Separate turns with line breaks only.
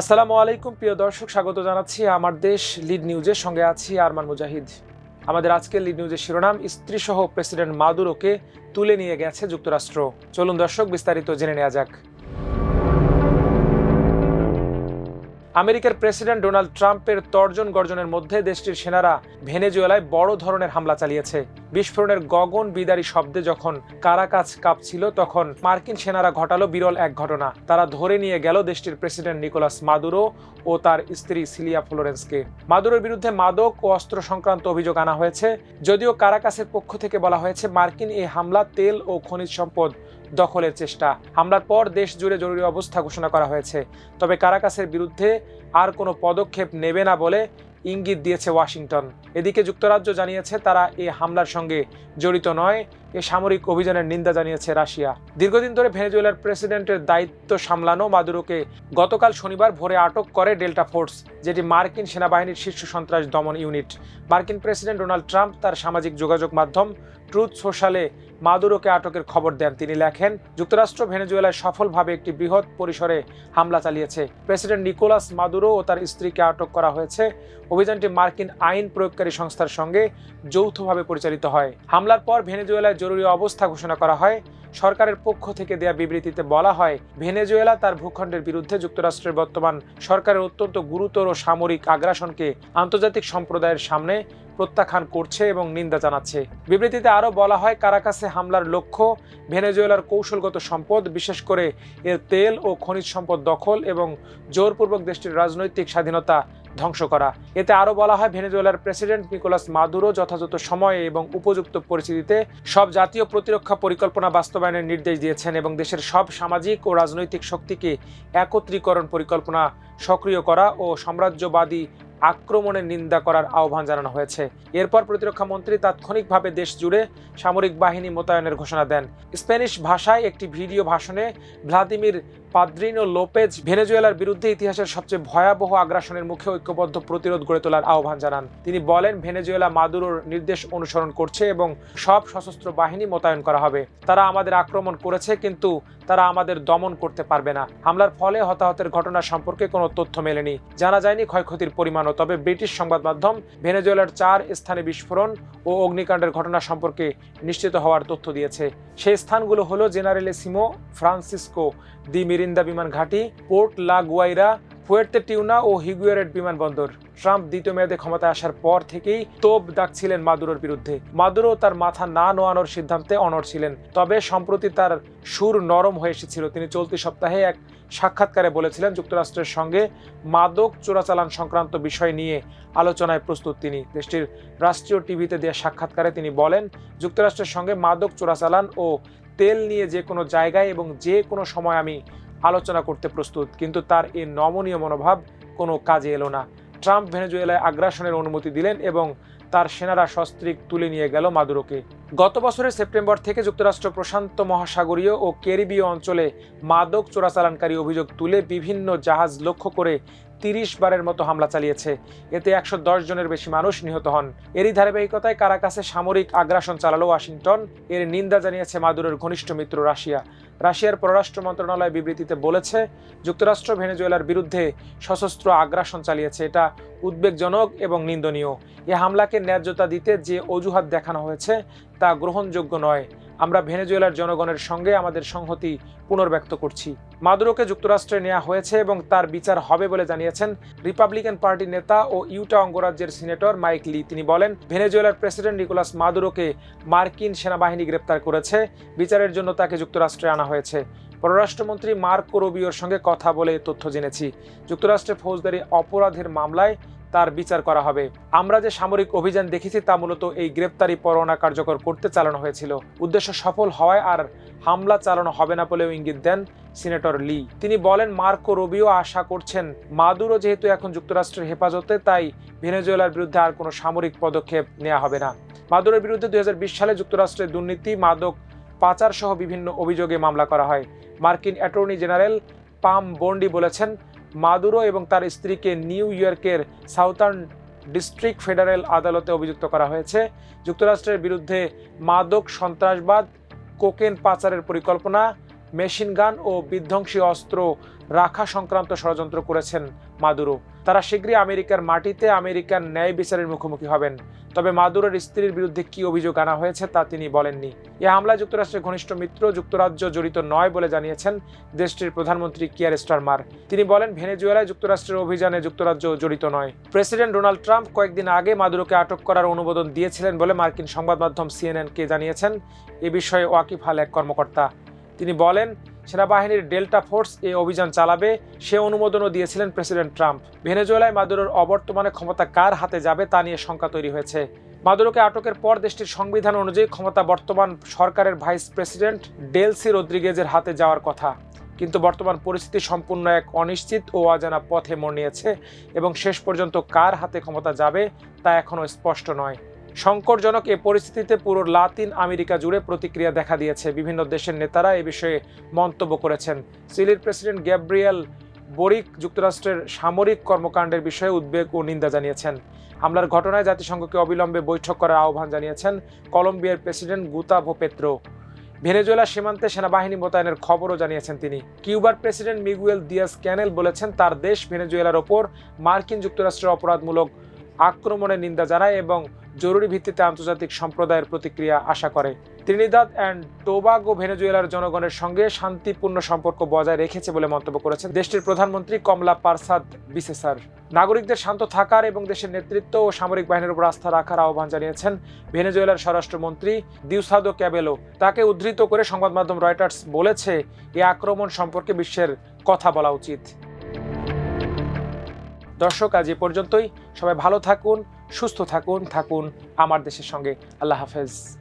আসসালামু আলাইকুম প্রিয় দর্শক, স্বাগত জানাচ্ছি আমার দেশ লিড নিউজের সঙ্গে আছি আরমান মুজাহিদ। আমাদের আজকের লিড নিউজের শিরোনাম, স্ত্রী সহ প্রেসিডেন্ট মাদুরোকে তুলে নিয়ে গেছে যুক্তরাষ্ট্র। চলুন দর্শক বিস্তারিত জেনে নেওয়া যাক। আমেরিকার প্রেসিডেন্ট ডোনাল্ড ট্রাম্পের তর্জন গর্জনের মধ্যে দেশটির সেনারা ভেনেজুয়েলায় বড় ধরনের হামলা চালিয়েছে। বিস্ফোরণের গগন বিদারী শব্দে যখন কারাকাস কাঁপছিল, তখন মার্কিন সেনারা ঘটালো বিরল এক ঘটনা। তারা ধরে নিয়ে গেল দেশটির প্রেসিডেন্ট নিকোলাস মাদুরো ও তার স্ত্রী সিলিয়া ফ্লোরেন্সকে। মাদুরোর বিরুদ্ধে মাদক ও অস্ত্র সংক্রান্ত অভিযোগ আনা হয়েছে। যদিও কারাকাসের পক্ষ থেকে বলা হয়েছে মার্কিন এই হামলা তেল ও খনিজ সম্পদ দখলের চেষ্টা। হামলার পর দেশ জুড়ে জরুরি অবস্থা ঘোষণা করা হয়েছে। তবে কারাকাসের বিরুদ্ধে আর কোনো পদক্ষেপ নেবে না বলে ইঙ্গিত দিয়েছে ওয়াশিংটন। এদিকে যুক্তরাজ্য জানিয়েছে তারা এই হামলার সঙ্গে জড়িত নয়। এ সামরিক অভিযানের নিন্দা জানিয়েছে রাশিয়া। দীর্ঘদিন ধরে ভেনেজুয়েলার প্রেসিডেন্টের দায়িত্ব সামলানো মাদুরোকে গতকাল শনিবার ভোরে আটক করে ডেল্টা ফোর্স, যেটি মার্কিন সেনাবাহিনীর শীর্ষ সন্ত্রাস দমন ইউনিট। মার্কিন প্রেসিডেন্ট ডোনাল্ড ট্রাম্প তার সামাজিক যোগাযোগ মাধ্যম ট্রুথ সোশ্যালে মাদুরোকে আটকের খবর দেন। তিনি লেখেন, যুক্তরাষ্ট্র ভেনেজুয়েলায় সফলভাবে একটি বৃহৎ পরিসরে হামলা চালিয়েছে। প্রেসিডেন্ট নিকোলাস মাদুরো ও তার স্ত্রীকে আটক করা হয়েছে। অভিযানটি মার্কিন আইন প্রয়োগকারী সংস্থার সঙ্গে যৌথভাবে পরিচালিত হয়। হামলার পর ভেনেজুয়েলায় জরুরি অবস্থা ঘোষণা করা হয়। সরকারের পক্ষ থেকে দেয়া বিবৃতিতে বলা হয়, ভেনেজুয়েলা তার ভূখণ্ডের বিরুদ্ধে যুক্তরাষ্ট্রের বর্তমান সরকারের অত্যন্ত গুরুতর সামরিক আগ্রাসনকে আন্তর্জাতিক সম্প্রদায়ের সামনে প্রত্যাখ্যান করছে এবং নিন্দা জানাচ্ছে। বিবৃতিতে আরও বলা হয়, কারাকাসে হামলার লক্ষ্য ভেনেজুয়েলার কৌশলগত সম্পদ, বিশেষ করে এর তেল ও খনিজ সম্পদ দখল এবং জোরপূর্বক দেশটির রাজনৈতিক স্বাধীনতা ধ্বংস করা। এতে আরও বলা হয়, ভেনেজুয়েলার প্রেসিডেন্ট নিকোলাস মাদুরো যথাযথ সময়ে এবং উপযুক্ত পরিস্থিতিতে সব জাতীয় প্রতিরক্ষা পরিকল্পনা বাস্তবায়নের নির্দেশ দিয়েছেন এবং দেশের সব সামাজিক ও রাজনৈতিক শক্তিকে একত্রীকরণ পরিকল্পনা সক্রিয় করা ও সাম্রাজ্যবাদী আক্রমণের নিন্দা করার আহ্বান জানানো হয়েছে। এরপর প্রতিরক্ষা মন্ত্রী তাৎক্ষণিকভাবে দেশ জুড়ে সামরিক বাহিনী মোতায়েনের ঘোষণা দেন। স্প্যানিশ ভাষায় একটি ভিডিও ভাষণে ভ্লাদিমির পাদ্রিনো লোপেজ ভেনেজুয়েলার বিরুদ্ধে ইতিহাসের সবচেয়ে ভয়াবহ আগ্রাসনের মুখে ঐক্যবদ্ধ প্রতিরোধ গড়ে তোলার আহ্বান জানান। তিনি বলেন, ভেনেজুয়েলা মাদুরোর নির্দেশ অনুসরণ করছে এবং সব সশস্ত্র বাহিনী মোতায়েন করা হবে। তারা আমাদের আক্রমণ করেছে, কিন্তু তারা আমাদের দমন করতে পারবে না। হামলার ফলে হতাহতের ঘটনা সম্পর্কে কোনো তথ্য মেলেনি, জানা যায়নি ক্ষয়ক্ষতির পরিমাণও। তবে ব্রিটিশ সংবাদ মাধ্যম ভেনেজুয়েলার 4 স্থানে বিস্ফোরণ ও অগ্নিকাণ্ডের ঘটনা সম্পর্কে নিশ্চিত হওয়ার তথ্য দিয়েছে। সেই স্থানগুলো হলো জেনারেলেসিমো ফ্রান্সিসকো দি মিরিন্দা বিমান ঘাঁটি, পোর্ট লা গুয়াইরা, ফুয়ের্তে টিউনা ও হিগুয়েরেট বিমানবন্দর। ট্রাম্প দ্বিতীয় মেয়াদে ক্ষমতায় আসার পর থেকেই তোপ দাগছিলেন মাদুরোর বিরুদ্ধে। মাদুরো তার মাথা না নোয়ানোর সিদ্ধান্তে অনড় ছিলেন, তবে সম্প্রতি তার সুর নরম হয়ে এসেছিল। তিনি চলতি সপ্তাহে এক সাক্ষাৎকারে বলেছিলেন, যুক্তরাষ্ট্রের সঙ্গে মাদক চোরাচালান সংক্রান্ত বিষয় নিয়ে আলোচনায় প্রস্তুত তিনি। দেশটির রাষ্ট্রীয় টিভিতে দেওয়া সাক্ষাৎকারে তিনি বলেন, যুক্তরাষ্ট্রের সঙ্গে মাদক চোরাচালান ও তেল নিয়ে যে কোনো জায়গায় এবং যে কোনো সময় আমি আলোচনা করতে প্রস্তুত। কিন্তু তার এই নমনীয় মনোভাব কোনো কাজে এলো না। ট্রাম্প ভেনেজুয়েলায় আগ্রাসনের অনুমতি দিলেন এবং তার সেনারা সস্ত্রীক তুলে নিয়ে গেল মাদুরোকে। গত বছরের সেপ্টেম্বর থেকে যুক্তরাষ্ট্র প্রশান্ত মহাসাগরীয় ও ক্যারিবীয় অঞ্চলে মাদক চোরাচালানকারী অভিযোগ তুলে বিভিন্ন জাহাজ লক্ষ্য করে 30 বারের মতো হামলা চালিয়েছে। এতে 110 জনের বেশি মানুষ নিহত হন। এরই ধারাবাহিকতায় কারাকাসে সামরিক আগ্রাসন চালালো ওয়াশিংটন। এর নিন্দা জানিয়েছে মাদুরোর ঘনিষ্ঠ মিত্র রাশিয়া। রাশিয়ার পররাষ্ট্র মন্ত্রণালয় বিবৃতিতে বলেছে, যুক্তরাষ্ট্র ভেনেজুয়েলার বিরুদ্ধে সশস্ত্র আগ্রাসন চালিয়েছে। এটা উদ্বেগজনক এবং নিন্দনীয়। এ হামলাকে ন্যায্যতা দিতে যে অজুহাত দেখানো হয়েছে তা গ্রহণযোগ্য নয়। আমরা ভেনেজুয়েলার জনগণের সঙ্গে আমাদের সংহতি পুনর্ব্যক্ত করছি। মাদুরোকে যুক্তরাষ্ট্রে নেওয়া হয়েছে এবং তার বিচার হবে বলে জানিয়েছেন রিপাবলিকান পার্টির নেতা ও ইউটা অঙ্গরাজ্যের সিনেটর মাইক লি। তিনি বলেন, ভেনেজুয়েলার প্রেসিডেন্ট নিকোলাস মাদুরোকে মার্কিন সেনাবাহিনী গ্রেপ্তার করেছে। বিচারের জন্য তাকে যুক্তরাষ্ট্রে আনা হয়েছে। পররাষ্ট্রমন্ত্রী মার্কো রুবিওর সঙ্গে কথা বলে তথ্য জেনেছি। যুক্তরাষ্ট্রে ফৌজদারি অপরাধের মামলায় তার বিচার করা হবে। আমরা যে সামরিক অভিযান দেখেছি তা মূলত এই গ্রেপ্তারি পরোয়ানা কার্যকর করতে চালানো হয়েছিল। উদ্দেশ্য সফল হওয়ায় আর হামলা চালানো হবে না বলেও ইঙ্গিত দেন সিনেটর লি। তিনি বলেন, মার্কো রুবিও আশা করছেন মাদুরো যেহেতু এখন যুক্তরাষ্ট্রের হেফাজতে, তাই ভেনেজুয়েলার বিরুদ্ধে আর কোনো সামরিক পদক্ষেপ নেওয়া হবে না। মাদুরোর বিরুদ্ধে 2020 সালে যুক্তরাষ্ট্রের দুর্নীতি, মাদক পাচার সহ বিভিন্ন অভিযোগে মামলা করা হয়। মার্কিন অ্যাটর্নি জেনারেল পাম বন্ডি বলেছেন, মাদুরো এবং তার স্ত্রীকে নিউ ইয়র্কের সাউথার্ন ডিস্ট্রিক্ট ফেডারেল আদালতে অভিযুক্ত করা হয়েছে। যুক্তরাষ্ট্রের বিরুদ্ধে মাদক, সন্ত্রাসবাদ, কোকেন পাচারের পরিকল্পনা, মেশিন গান ও বিধ্বংসী অস্ত্র রাখা সংক্রান্ত ষড়যন্ত্র করেছেন মাদুরো। তারা শীঘ্রই আমেরিকার মাটিতে আমেরিকান ন্যায় বিচারের মুখোমুখি হবেন। তবে মাদুরোর স্ত্রীর বিরুদ্ধে কি অভিযোগ আনা হয়েছে তা তিনি বলেননি। এ হামলায় যুক্তরাষ্ট্রের ঘনিষ্ঠ মিত্র যুক্তরাজ্য জড়িত নয় বলে জানিয়েছেন দেশটির প্রধানমন্ত্রী কিয়ার স্টারমার। তিনি বলেন, ভেনেজুয়েলায় যুক্তরাষ্ট্রের অভিযানে যুক্তরাজ্য জড়িত নয়। প্রেসিডেন্ট ডোনাল্ড ট্রাম্প কয়েকদিন আগে মাদুরোকে আটক করার অনুমোদন দিয়েছিলেন বলে মার্কিন সংবাদ মাধ্যম CNN-কে জানিয়েছেন এ বিষয়ে ওয়াকিফ আল এক কর্মকর্তা। তিনি বলেন, সেনাবাহিনীর ডেল্টা ফোর্স এই অভিযান চালাবে, সে অনুমোদনও দিয়েছিলেন প্রেসিডেন্ট ট্রাম্প। ভেনেজুয়েলায় মাদুরোর অবর্তমানে ক্ষমতা কার হাতে যাবে তা নিয়ে শঙ্কা তৈরি হয়েছে। মাদুরোকে আটকের পর দেশটির সংবিধান অনুযায়ী ক্ষমতা বর্তমান সরকারের ভাইস প্রেসিডেন্ট ডেলসি রদ্রিগেজের হাতে যাওয়ার কথা। কিন্তু বর্তমান পরিস্থিতি সম্পূর্ণ এক অনিশ্চিত ও অজানা পথে মোড় নিয়েছে এবং শেষ পর্যন্ত কার হাতে ক্ষমতা যাবে তা এখনও স্পষ্ট নয়। সংকটজনক এ পরিস্থিতিতে পুরো লাতিন আমেরিকা জুড়ে প্রতিক্রিয়া দেখা দিয়েছে। বিভিন্ন দেশের নেতারা এ বিষয়ে মন্তব্য করেছেন। চিলির প্রেসিডেন্ট গ্যাব্রিয়েল বোরিক যুক্তরাষ্ট্রের সামরিক কর্মকাণ্ডের বিষয়ে উদ্বেগ ও নিন্দা জানিয়েছেন। হামলার ঘটনায় জাতিসংঘকে অবিলম্বে বৈঠক করার আহ্বান জানিয়েছেন কলম্বিয়ার প্রেসিডেন্ট গুতাভো পেত্রো। ভেনেজুয়েলা সীমান্তে সেনাবাহিনী মোতায়েনের খবরও জানিয়েছেন তিনি। কিউবার প্রেসিডেন্ট মিগুয়েল দিয়াজ ক্যানেল বলেছেন, তার দেশ ভেনেজুয়েলার ওপর মার্কিন যুক্তরাষ্ট্রের অপরাধমূলক আক্রমণের নিন্দা জানায় এবং জরুরি ভিত্তিতে আন্তর্জাতিক সম্প্রদায়ের প্রতিক্রিয়া আশা করে। ত্রিনিদাদ অ্যান্ড টোবাগো ভেনেজুয়েলার জনগণের সঙ্গে শান্তিপূর্ণ সম্পর্ক বজায় রেখেছে বলে মন্তব্য করেছেন দেশটির প্রধানমন্ত্রী কমলা পারসাদ বিসেসার। নাগরিকদের শান্ত থাকার এবং দেশের নেতৃত্ব ও সামরিক বাহিনীর উপর আস্থা রাখার আহ্বান জানিয়েছেন ভেনেজুয়েলার স্বরাষ্ট্রমন্ত্রী দিউসাদো ক্যাবেলো। তাকে উদ্ধৃত করে সংবাদ মাধ্যম রয়টার্স বলেছে, এই আক্রমণ সম্পর্কে বিশ্বের কথা বলা উচিত। দর্শক, আজ এ পর্যন্তই। সবাই ভালো থাকুন, সুস্থ থাকুন আমার দেশের সঙ্গে। আল্লাহ হাফেজ।